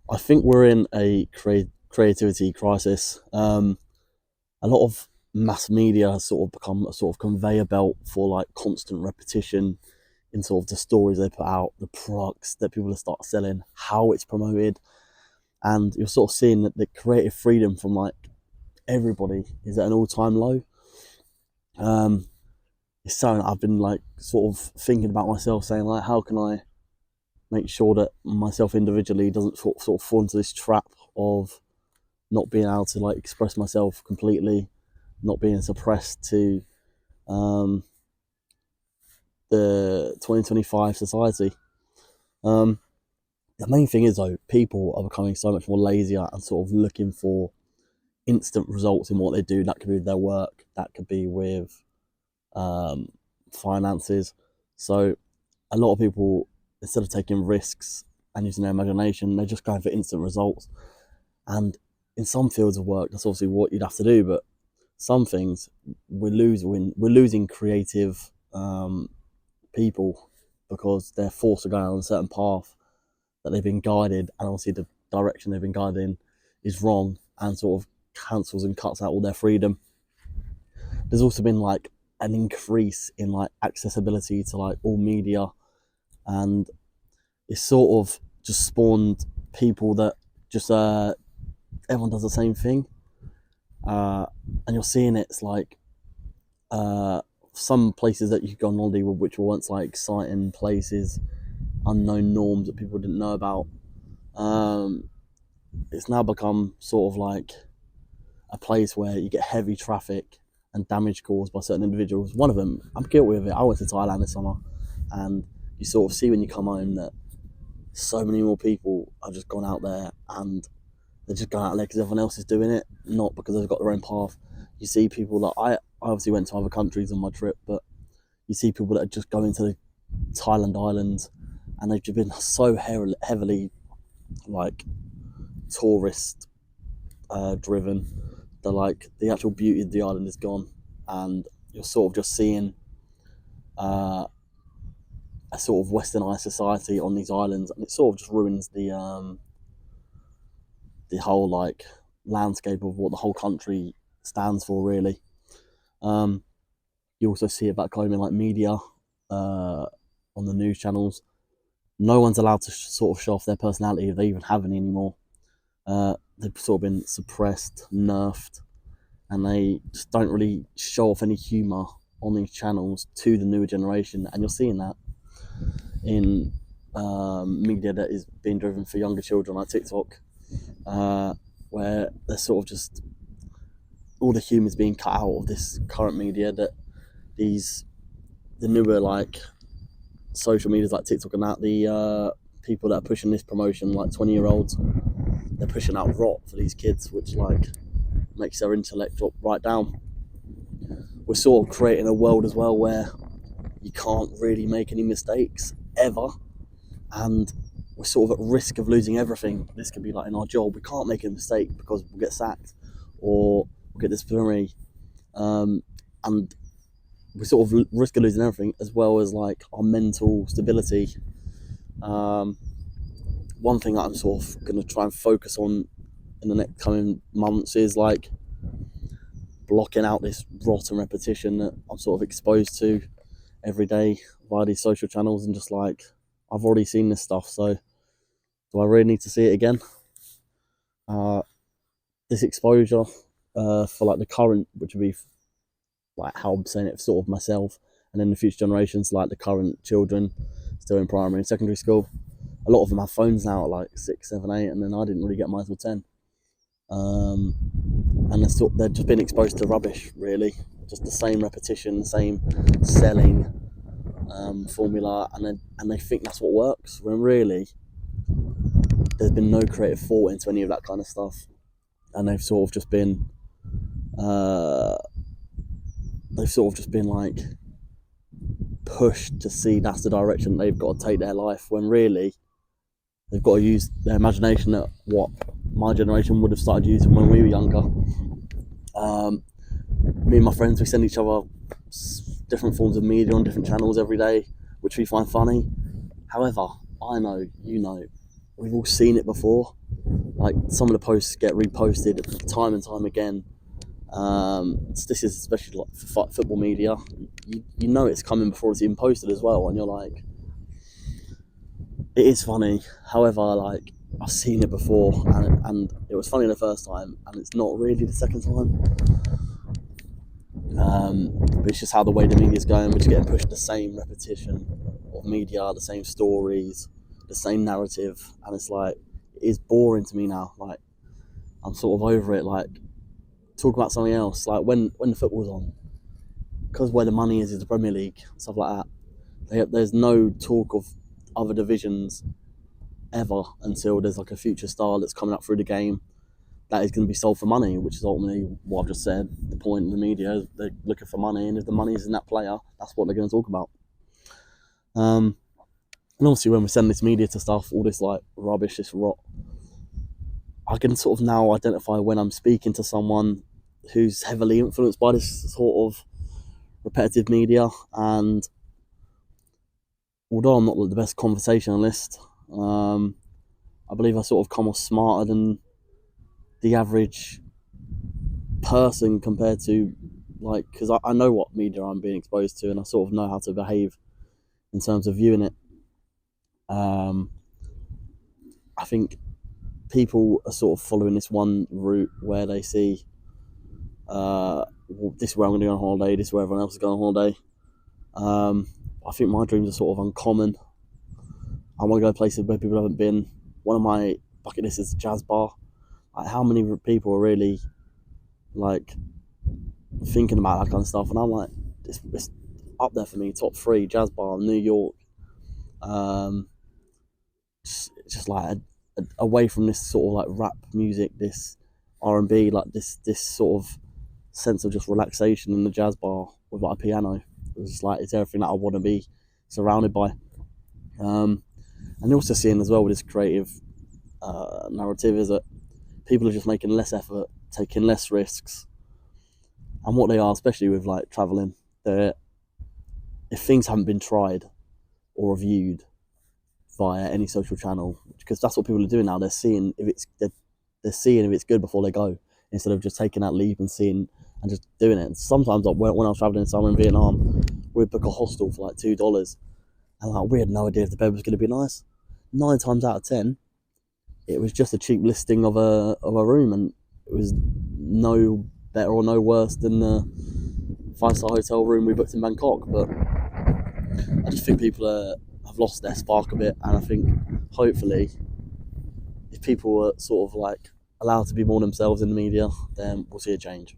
I think we're in a creativity crisis. A lot of mass media has sort of become a sort of conveyor belt for like constant repetition in sort of the stories they put out, the products that people start selling, how it's promoted, and you're sort of seeing that the creative freedom from like everybody is at an all-time low. Um, it's something I've been like sort of thinking about myself, saying like, how can I make sure that myself individually doesn't sort of fall into this trap of not being able to like express myself completely, not being suppressed to um, the 2025 society. Um, the main thing is though, people are becoming so much more lazier and sort of looking for instant results in what they do. That could be with their work, that could be with um, finances. So a lot of people, instead of taking risks and using their imagination, they're just going for instant results. And in some fields of work, that's obviously what you'd have to do. But some things we're losing creative people because they're forced to go down a certain path that they've been guided, and obviously the direction they've been guided in is wrong and sort of cancels and cuts out all their freedom. There's also been like an increase in like accessibility to like all media, and it's sort of just spawned people that just everyone does the same thing, and you're seeing it's like uh, some places that you could go on holiday which were once like exciting places, unknown norms that people didn't know about. Um, it's now become sort of like a place where you get heavy traffic and damage caused by certain individuals. One of them, I'm guilty of it. I went to Thailand this summer, and you sort of see when you come home that so many more people have just gone out there, and they're just going out there because everyone else is doing it, not because they've got their own path. You see people like I obviously went to other countries on my trip, but you see people that are just going to the Thailand islands, and they've just been so heavily like tourist driven. The like the actual beauty of the island is gone, and you're sort of just seeing uh, a sort of westernized society on these islands, and it sort of just ruins the whole like landscape of what the whole country stands for, really. Um, you also see it back home in like media, on the news channels. No one's allowed to sort of show off their personality if they even have any anymore. They've sort of been suppressed, nerfed, and they just don't really show off any humour on these channels to the newer generation. And you're seeing that in media that is being driven for younger children, like TikTok, where they're sort of just all the humour is being cut out of this current media. That the newer like social medias like TikTok and that, the people that are pushing this promotion, like 20-year-olds, they're pushing out rot for these kids, which like makes their intellect drop right down. We're sort of creating a world as well where you can't really make any mistakes ever, and we're sort of at risk of losing everything. This could be like in our job, we can't make a mistake because we'll get sacked or we'll get disciplinary, and we sort of risk of losing everything, as well as like our mental stability. One thing that I'm sort of going to try and focus on in the next coming months is like blocking out this rot and repetition that I'm sort of exposed to every day via these social channels, and just like, I've already seen this stuff, so do I really need to see it again? Uh, this exposure for like the current, which would be like how I'm saying it for sort of myself, and then the future generations, like the current children still in primary and secondary school. A lot of them have phones now at like 6, 7, 8, and then I didn't really get mine until 10. And they're just being exposed to rubbish, really. Just the same repetition, the same selling formula, and they think that's what works, when really there's been no creative thought into any of that kind of stuff, and they've sort of just been like pushed to see that's the direction they've got to take their life, when really they've got to use their imagination at what my generation would have started using when we were younger. Me and my friends, we send each other different forms of media on different channels every day, which we find funny. However, I know, you know, we've all seen it before. Like, some of the posts get reposted time and time again. This is especially like for football media. You know it's coming before it's even posted as well, and you're like, it is funny. However, like, I've seen it before, and it was funny the first time, and it's not really the second time. But it's just how the way the media's going. We're just getting pushed the same repetition of media, the same stories, the same narrative, and it's like, it is boring to me now. Like, I'm sort of over it. Like, talk about something else. Like, when the football's on, because where the money is the Premier League, stuff like that. There's no talk of other divisions ever until there's like a future star that's coming up through the game that is going to be sold for money, which is ultimately what I've just said. The point of the media is they're looking for money, and if the money is in that player, that's what they're going to talk about. And obviously, when we send this media to stuff, all this like rubbish, this rot, I can sort of now identify when I'm speaking to someone who's heavily influenced by this sort of repetitive media. And although I'm not the best conversationalist, I believe I sort of come off smarter than the average person compared to, like, because I know what media I'm being exposed to, and I sort of know how to behave in terms of viewing it. I think people are sort of following this one route where they see, well, this is where I'm going to go on holiday, this is where everyone else is going on holiday. I think my dreams are sort of uncommon. I want to go places where people haven't been. One of my bucket lists is a jazz bar. Like, how many people are really like thinking about that kind of stuff? And I'm like, it's up there for me, top 3, jazz bar, New York. Just like away from this sort of like rap music, this R&B, like this sort of sense of just relaxation in the jazz bar with like a piano. It's like, it's everything that I want to be surrounded by. And also seeing as well with this creative narrative is that people are just making less effort, taking less risks, and what they are, especially with like traveling, if things haven't been tried or reviewed via any social channel, because that's what people are doing now. They're seeing if it's good before they go, instead of just taking that leap and seeing and just doing it. And sometimes, like, when I was traveling summer in Vietnam, we'd book a hostel for like $2, and like, we had no idea if the bed was going to be nice. 9 times out of 10, it was just a cheap listing of a room, and it was no better or no worse than the 5-star hotel room we booked in Bangkok. But I just think people have lost their spark a bit, and I think hopefully, if people were sort of like allowed to be more themselves in the media, then we'll see a change.